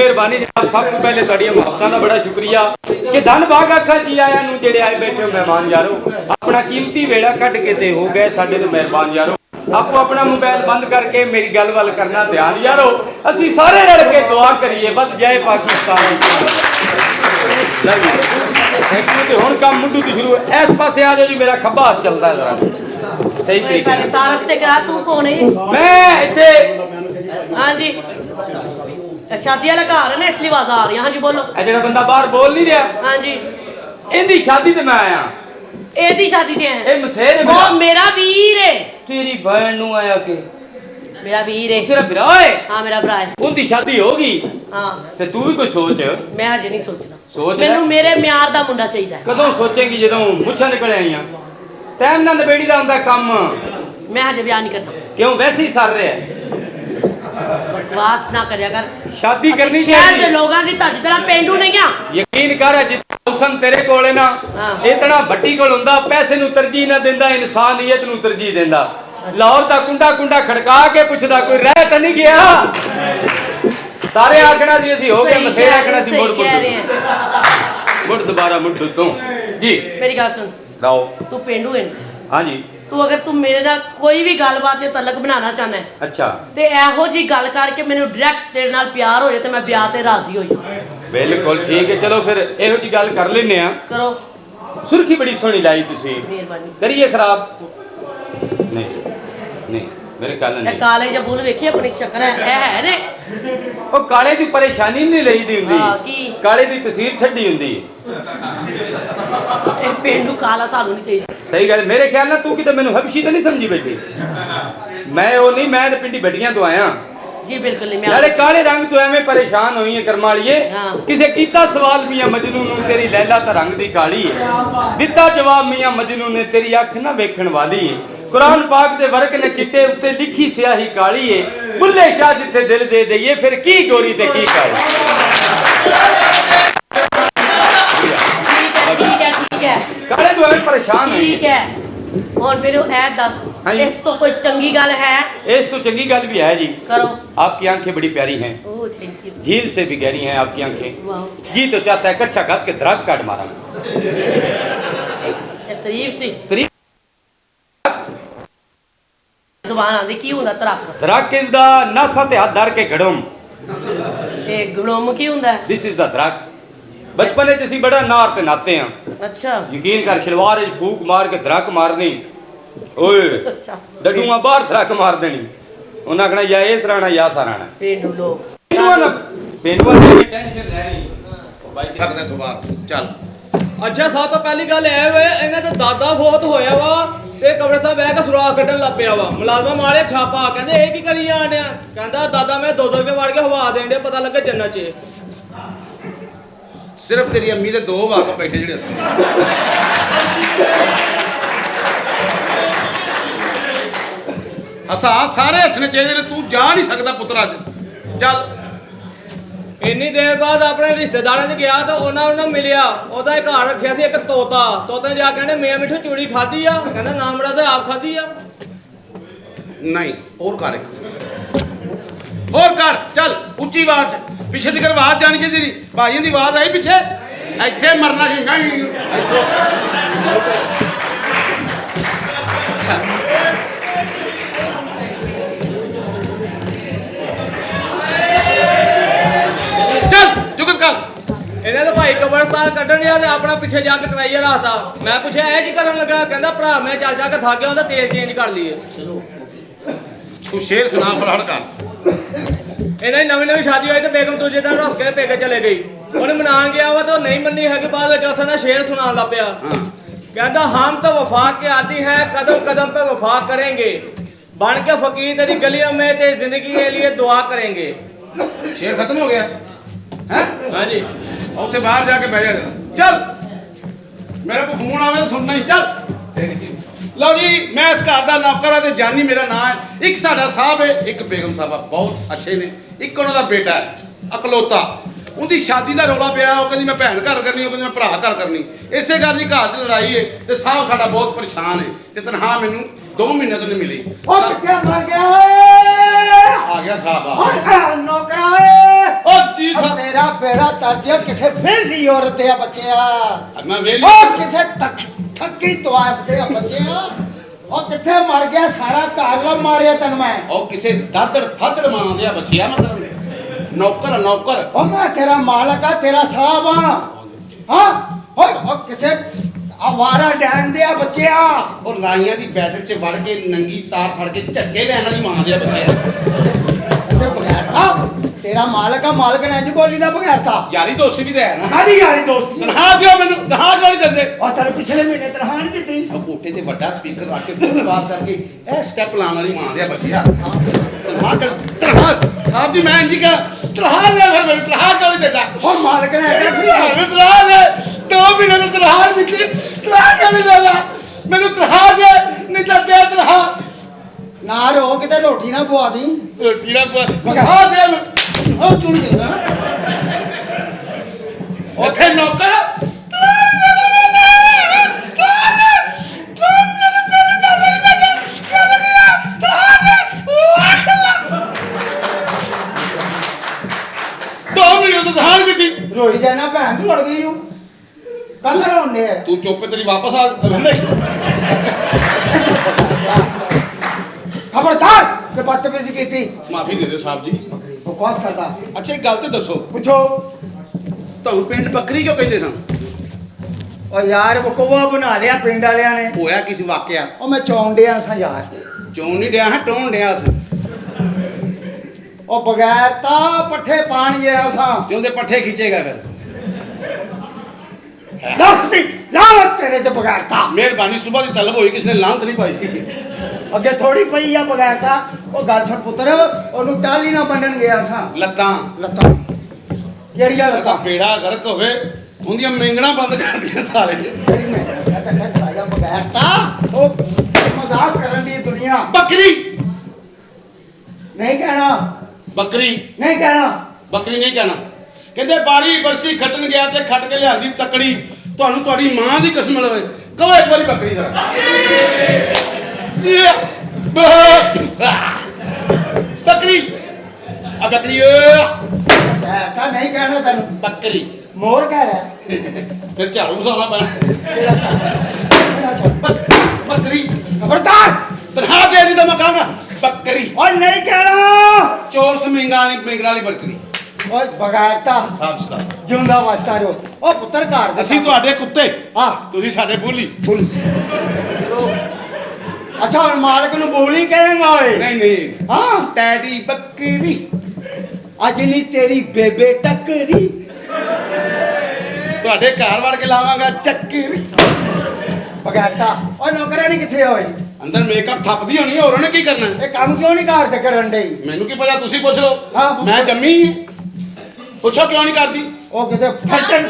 मेहरबानी जनाब। सब तो पहले तुहाडियां मुहब्बतां दा बड़ा शुक्रिया कि धन भाग आखा जी आया नूं जेड़े आए बैठे हो मेहमान यारो, अपना कीमती वेला कट के ते हो गए साडे तो मेहरबान यारो। आपको अपना मोबाइल बंद करके मेरी गल वल करना ध्यान यारो, असी सारे रल के दुआ करिए बस जय पाकिस्तान। Thank you. तो हुण काम मुंडू तो शुरू इस पासे आ जाओ जी, मेरा खब्बा हाथ चलता है जरा सही तरीके नाल। तारफ ते करा तू कौन है? मैं इत्थे हाँ जी शादी वाला घर है ना इसलिए आवाज आ रही है। हाँ जी बोलो। जेड़ा बंदा बाहर बोल नहीं रहा, हाँ जी इहदी शादी ते मैं आया। एदी शादी ते हैं? ए मसेर है वो मेरा वीर है। तेरी बहन नू आया के मेरा वीर है। तेरा भरा है? हाँ मेरा भरा है। उनकी शादी होगी हाँ ते तू भी कोई सोच। मैं हजे नहीं सोचना। सोच मैनू मेरे म्यार दा मुंडा चाहिए। कदों सोचेंगी जदों मुछां निकल आईयां? टाइम ना नबेड़ी दा हुंदा काम। मैं हजे ब्याह नहीं करना। क्यों वैसे ही सर रहा है? बकवास ना करया कर। शादी करनी शहर चाहिए। दे लोगां सी तुहाडी तरह पेंडू नहीं आ। यकीन कर जितना हुसन तेरे कोल है ना, इतना भट्टी कोल हुंदा पैसे नू तरजीह ना देंदा, इंसानियत नू तरजीह देंदा। लाहौर दा कुंडा कुंडा खड़का के पुछदा कोई रह तो नहीं गया। सारे आखना सी असी हो गए, मसेर आखना सी मुड़ दोबारा मुड़ तू जी। मेरी गल सुन लाओ तू पेंडू है। हाँ जी। तू अगर तू मेरे नाल कोई भी गलबात या तलक बनाना चाहना है अच्छा ते एहो जी गल करके मैनू डायरेक्ट तेरे नाल प्यार हो जाए तो मैं ब्याह ते राजी हो जाऊं। बिल्कुल ठीक है, चलो फिर एहो जी गल कर लेने आ। करो। सुर्खी बड़ी सोहनी लाई तुसी, मेहरबानी। करिए खराब नहीं नहीं मेरे ख्याल ए नहीं। काले जा बुल वेखी अपनी शक्ल है ने ओ काले दी परेशानी नहीं लई दी हुंदी। हां की काले दी तस्वीर ठड्डी हुंदी है। ए पेंडू काला सानू नहीं चाहिए। सही गल। मेरे ख्याल ना तू किते मैनू हबशी तो नहीं समझी बैठी। मैं वो नहीं, मैं तो पिंडी भटियां तो आया जी बिल्कुल नहीं। मैं यारे काले रंग तो एवें परेशान होई है कर्म वालिए। हाँ। किसे कीता सवाल मियां मजनू नू तेरी लैला ता रंग दी काली है, दिता जवाब मियां मजनू ने तेरी अख ना वेखण वाली है। कुरान पाक दे वर्क ने चिट्टे उत्ते लिखी स्याही काली है, बुल्ले शाह जिथे दिल दे दईए फिर की गोरी ते की काली। ठीक है काले तो एवें परेशान है। ठीक है और फिर ऐ दस हाँ जी। इस तो कोई चंगी गल है? इस तो चंगी गल भी है जी। करो। आपकी आंखें बड़ी प्यारी हैं, ओह थैंक यू। झील से भी गहरी हैं आपकी आंखें। वाह जी तो चाहता है कच्चा खाद के दराग काट मारा। तारीफ सी तरीक जुबान आंदी की हुंदा तरक दराग किस दा नासा ते हाथ धर के घड़ोम। ते गणोम की हुंदा? दिस इज द दराग। बचपन में असी बड़ा नार ते नाते हैं। अच्छा यकीन कर शलवार च फूक मार के दरक मारनी, ओए अच्छा डडूआ बाहर दरक मार देनी। उन्हें आखना या इस राणा या साराणा। पेंडू लोग पेंडुआ की टेंशन ले रही रखदे तू बाहर चल। अच्छा सब तो पहली गल है वे इन्हां दा दादा फौत होया वा ते कब्रिस्तान बह के सुराख कड्ढन लग पिया वा। मुलाजमा मारे छापा कहंदे ए की करी जाण डया? कहंदा दादा मैं 2 रुपए मार के हवा देण डया, पता लगे जन्नत च। सिर्फ तेरी अम्मी दे 2 वाकफ बैठे जेड़े असी असा सारे हसने चाहिए। तू जा नहीं सकता पुत्रा च चल। ਇੰਨੀ ਦੇਰ ਬਾਅਦ ਆਪਣੇ ਰਿਸ਼ਤੇਦਾਰਾਂ 'ਚ ਗਿਆ ਤਾਂ ਉਹਨਾਂ ਨੂੰ ਮਿਲਿਆ। ਉਹਦਾ ਇੱਕ ਘਰ ਰੱਖਿਆ ਸੀ ਇੱਕ ਤੋਤਾ। ਤੋਤੇ ਨੇ ਜਾ ਕੇ ਕਹਿੰਦੇ ਮੀਆਂ ਮਿੱਠੂ ਚੂੜੀ ਖਾਧੀ ਆ? ਕਹਿੰਦਾ ਨਾ ਮੜਾ ਤੇ ਆਪ ਖਾਧੀ ਆ। नहीं और कर एक और कर चल उच्ची आवाज पीछे तक आवाज जानी चाहिए तेरी। भाइयों की आवाज आई पीछे इत्थे मरना सी नहीं इत्थे। चल जुगत कर। ਇਹਨੇ ਤਾਂ ਭਾਈ ਕਬਰਸਤਾਨ ਕੱਢਣ ਡਿਆ ਤੇ ਆਪਣਾ ਪਿੱਛੇ ਜਾ ਕੇ ਕਰਾਈਆ ਰਾਤਾ। ਮੈਂ ਪੁੱਛਿਆ ਇਹ ਕੀ ਕਰਨ ਲੱਗਾ? ਕਹਿੰਦਾ ਭਰਾ ਮੈਂ ਚੱਲ ਜਾ ਕੇ ਥੱਕ ਗਿਆ, ਉਹਦਾ ਤੇਲ ਚੇਂਜ ਕਰ ਲਈਏ। तू शेर सुना फलहड़ कर। ਇਹਨਾਂ ਦੀ ਨਵੀਂ ਨਵੀਂ ਸ਼ਾਦੀ ਹੋਈ ਤੇ ਬੇਗਮ ਦੂਜੇ ਦਿਨ ਰੁੱਸ ਕੇ ਪੇਕੇ ਚਲੇ ਗਈ। ਉਹਨੇ ਮਨਾਉਣ ਗਿਆ ਵਾ ਤੇ ਉਹ ਨਹੀਂ ਮੰਨੀ ਹੈਗੀ। ਬਾਅਦ ਵਿੱਚ ਉੱਥੇ ਦਾ ਸ਼ੇਰ ਸੁਣਾਉਣ ਲੱਗ ਪਿਆ। कहता हम तो वफा के आदी है, कदम कदम पे वफा करेंगे, बन के फकीर तेरी गलियों में तेरी जिंदगी के लिए दुआ करेंगे। शेर खत्म हो गया है? हाँ जी उत्थे बाहर जाके बह जा चल। मेरे को फोन आवे तो सुनना ही चल। लो जी मैं इस घर का नौकर है, जानी मेरा नाम है। एक साडा साहब है, एक बेगम साहब बहुत अच्छे ने, एक उन्होंने बेटा है अकलौता। उनकी शादी का रौला पिया। वो कहती मैं भैन घर करनी, वो कहती मैं भरा घर करनी। इसे घर की घर च लड़ाई है तो साहब साडा बहुत परेशान है ते तनख्वाह मैनू 2 महीने तो नहीं मिली। ओ किथे मर गया? आ गया साहब आ नौकरा ਜੀ ਤੇਰਾ ਬੇੜਾ ਤਰਜਿਆ ਕਿਸੇ ਵੇਲੀ ਔਰਤ ਦੇ ਆ ਬੱਚਿਆ ਮੈਂ ਵੇਲੀ ਉਹ ਕਿਸੇ ਥੱਕੀ ਤਵਾਇਫ ਦੇ ਆ ਬੱਚਿਆ ਉਹ ਕਿੱਥੇ ਮਰ ਗਿਆ ਸਾਰਾ ਕਾਗਲਾ ਮਾਰਿਆ ਤੈਨੂੰ ਮੈਂ ਉਹ ਕਿਸੇ ਦਾਦੜ ਫਾਦੜ ਮਾਂ ਆ ਬੱਚਿਆ ਮਤਲਬ ਨੌਕਰ ਉਹ ਮੈਂ ਤੇਰਾ ਮਾਲਕ ਆ ਤੇਰਾ ਸਾਹਿਬ ਆ ਹਾਂ ਓਏ ਉਹ ਕਿਸੇ ਆਵਾਰਾ ਡੈਨ ਦੇ ਆ ਬੱਚਿਆ ਉਹ ਰਾਈਆਂ ਦੀ ਬੈਠਕ 'ਚ ਵੜ ਕੇ ਨੰਗੀ ਤਾਰ ਫੜ ਕੇ ਝੱਗੇ ਲੈਣ ਵਾਲੀ ਮਾਂ ਦੇ ਬੱਚਿਆ ਤੇ ਬਗੈਰਤਾ ਤੇਰਾ ਮਾਲਕ ਆ ਮਾਲਕ ਨੇ ਇੰਜ ਬੋਲੀ ਦਾ ਬਗੈਰਤਾ ਯਾਰੀ ਦੋਸਤੀ ਵੀ ਤਾਂ ਹੈ ਨਾ ਕਾਦੀ ਯਾਰੀ ਦੋਸਤੀ ਤਨਖਾਹ ਦਿਓ ਮੈਨੂੰ ਤਨਖਾਹ ਕਿਉਂ ਨਹੀਂ ਦਿੰਦੇ ਉਹ ਤੈਨੂੰ ਪਿਛਲੇ ਮਹੀਨੇ ਤਨਖਾਹ ਨਹੀਂ ਦਿੱਤੀ ਉਹ ਕੋਠੇ ਤੇ ਵੱਡਾ ਸਪੀਕਰ ਰੱਖ ਕੇ ਫੁੱਲ ਬਾਤ ਕਰਕੇ ਇਹ ਸਟੈਪ ਲਾਉਣ ਵਾਲੀ ਮਾਂ ਦੇ ਬੱਚਿਆ ਤਨਖਾਹ ਸਾਹਿਬ ਜੀ ਮੈਂ ਇੰਜ ਕਹਾਂ ਤਨਖਾਹ ਦੇ ਫਿਰ ਮੈਨੂੰ ਤਨਖਾਹ ਕਿਉਂ ਨਹੀਂ ਦਿੰਦਾ ਉਹ ਮਾਲਕ ਨੇ ਐਡਾ ਮੈਨੂੰ ਤਨਖਾਹ ਦੇ 2 ਮਹੀਨੇ ਦੀ ਤਨਖਾਹ ਨਹੀਂ ਦਿੱਤੀ ਤਨਖਾਹ ਕਿਉਂ ਨਹੀਂ ਦਿੰਦਾ ਮੈਨੂੰ ਤਨਖਾਹ ਦੇ ਨਹੀਂ ਤਾਂ ਦੇ ਤਨਖਾਹ ਨਾ ਰੋ ਕਿਤੇ ਰੋਟੀ ਨਾ ਪਵਾ ਦੀ ਰੋਟੀ ਨਾ ਤਨਖਾਹ ਦੇ ਉਹ ਕਿਉਂ ਨਹੀਂ ਦਿੰਦਾ ਉੱਥੇ ਨੌਕਰ ਰੋਈ ਜਾਣਾ ਭੈਣ ਤੂੰ ਅੜ ਗਈ ਹੂੰ ਕੱਲ ਰੋਣੇ ਤੂੰ ਚੁੱਪ ਤੇਰੀ ਵਾਪਸ ਆ ਰਹਿੰਦੇ ਖਬਰਦਾਰ ਤੇ ਬਦਤਮੀਜ਼ੀ ਕੀਤੀ ਮਾਫੀ ਦੇ ਦਿਓ ਸਾਹਿਬ ਜੀ ਬਕਵਾਸ ਕਰਦਾ ਅੱਛਾ ਇੱਕ ਗੱਲ ਤੇ ਦੱਸੋ ਪੁੱਛੋ ਤੁਹਾਨੂੰ ਪਿੰਡ ਬੱਕਰੀ ਕਿਉਂ ਕਹਿੰਦੇ ਸਨ ਉਹ ਯਾਰ ਬਕਵਾ ਬਣਾ ਲਿਆ ਪਿੰਡ ਵਾਲਿਆਂ ਨੇ ਹੋਇਆ ਕਿਸੇ ਵਾਕਿਆ ਉਹ ਮੈਂ ਚੌਂਡਿਆ ਸਾਂ ਯਾਰ ਚੋਣ ਨਹੀਂ ਡਿਆ ਹਾਂ ਟੋਣ ਡਿਆ ਸੀ ਉਹ ਬਗੈਰ ਤਾਂ ਪੱਠੇ ਪਾਣ ਗਿਆ ਸਾਂ ਤੇ ਉਹਦੇ ਪੱਠੇ ਖਿੱਚੇਗਾ ਫਿਰ ਲੱਖ ਦੀ ਲਾਹਨਤ ਤੇਰੇ ਤੇ ਬਗੈਰ ਤਾਂ ਮਿਹਰਬਾਨੀ ਸਵੇਰ ਦੀ ਤਲਬ ਹੋਈ ਕਿਸ ਨੇ ਲਾਂਤ ਨਹੀਂ ਪਾਈ ਸੀ ਅੱਗੇ ਥੋੜੀ ਪਈ ਆ ਬਗੈਰ ਤਾਂ ਉਹ ਗੱਲ ਛੱਡ ਪੁੱਤਰ ਉਹਨੂੰ ਟਾਲੀ ਨਾ ਬੰਨਣ ਗਿਆ ਸਾਂ ਲੱਤਾਂ ਲੱਤਾਂ ਕਿਹੜੀਆਂ ਤਾਂ ਲੱਤਾਂ ਪੇੜਾ ਗਰਕ ਹੋਵੇ ਉਹਦੀਆਂ ਮੇਂਗਣਾ ਬੰਦ ਕਰ ਦੀਆਂ ਸਾਰੇ ਕਿਹੜੀ ਮੈਂ ਕਹਿੰਦਾ ਬਗੈਰ ਤਾਂ ਉਹ ਮਜ਼ਾਕ ਕਰਨ ਦੀ ਦੁਨੀਆ ਬੱਕਰੀ ਨਹੀਂ ਕਹਿਣਾ ਬੱਕਰੀ ਨਹੀਂ ਕਹਿਣਾ ਬੱਕਰੀ ਨਹੀਂ ਕਹਿਣਾ ਕਹਿੰਦੇ ਬਾਰੀ ਬਰਸੀ ਖੱਟਣ ਗਿਆ ਤੇ ਖੱਟ ਕੇ ਲਿਆਂਦੀ ਤਕੜੀ ਤੁਹਾਨੂੰ ਤੁਹਾਡੀ ਮਾਂ ਦੀ ਕਸਮ ਲਵੇ ਕਹੋ ਇੱਕ ਵਾਰੀ ਬੱਕਰੀ ਜ਼ਰਾ ਬੱਕਰੀ ਆ ਬੱਕਰੀ ਬਗੈਰ ਤਾਂ ਨਹੀਂ ਕਹਿਣਾ ਤੈਨੂੰ ਬੱਕਰੀ ਮੋਰ ਕਹਿ ਲੈ ਫਿਰ ਝਾੜੂ ਮਸਾਲਾ ਪੈਣਾ ਕਿਹੜਾ ਚੱਲ ਬੱਕਰੀ ਖਬਰਦਾਰ ਤਨਖਾਹ ਦੇ ਨਹੀਂ ਤਾਂ ਮੈਂ ਕਹਾਂਗਾ ਬੱਕਰੀ ਓਏ ਨਹੀਂ ਕਹਿਣਾ ਚੋਰ ਸਮਿੰਗਾ ਵਾਲੀ ਬੱਕਰੀ ਓਏ ਬਗੈਰ ਤਾਂ ਸਾਹਿਬ ਸਾਹਿਬ ਜਿਉਂਦਾ ਵਸਦਾ ਰੋ ਉਹ ਪੁੱਤਰ ਘਰ ਦੇ ਅਸੀਂ ਤੁਹਾਡੇ ਕੁੱਤੇ ਆ ਤੁਸੀਂ ਸਾਡੇ ਬੁੱਲੀ ਬੋਲ ਅੱਛਾ ਹੁਣ ਮਾਲਕ ਨੂੰ ਬੋਲੀ ਕਹੇਗਾ ਓਏ ਨਹੀਂ ਹਾਂ ਟੈਡੀ ਬੱਕਰੀ ਅੱਜ ਨਹੀਂ ਤੇਰੀ ਬੇਬੇ ਟੱਕਰੀ ਤੁਹਾਡੇ ਘਰ ਵੜ ਕੇ ਲਾਵਾਂਗਾ ਚੱਕਰੀ ਬਗੈਰ ਤਾਂ ਓਏ ਨੌਕਰਾਨੀ ਕਿੱਥੇ ਓਏ ਅੰਦਰ ਮੇਕਅਪ ਥੱਪਦੀ ਹੋਣੀ ਹੋਰ ਉਹਨੇ ਕੀ ਕਰਨਾ ਇਹ ਕੰਮ ਕਿਉਂ ਨਹੀਂ ਘਰ ਤੇ ਕਰਨ ਡਈ ਮੈਨੂੰ ਕੀ ਪਤਾ ਤੁਸੀਂ ਪੁੱਛ ਲਓ ਹਾਂ। ਮੈਂ ਜੰਮੀ ਪੁੱਛੋ ਕਿਉਂ ਨਹੀਂ ਕਰਦੀ ਉਹ ਕਿਤੇ ਫੱਟਣ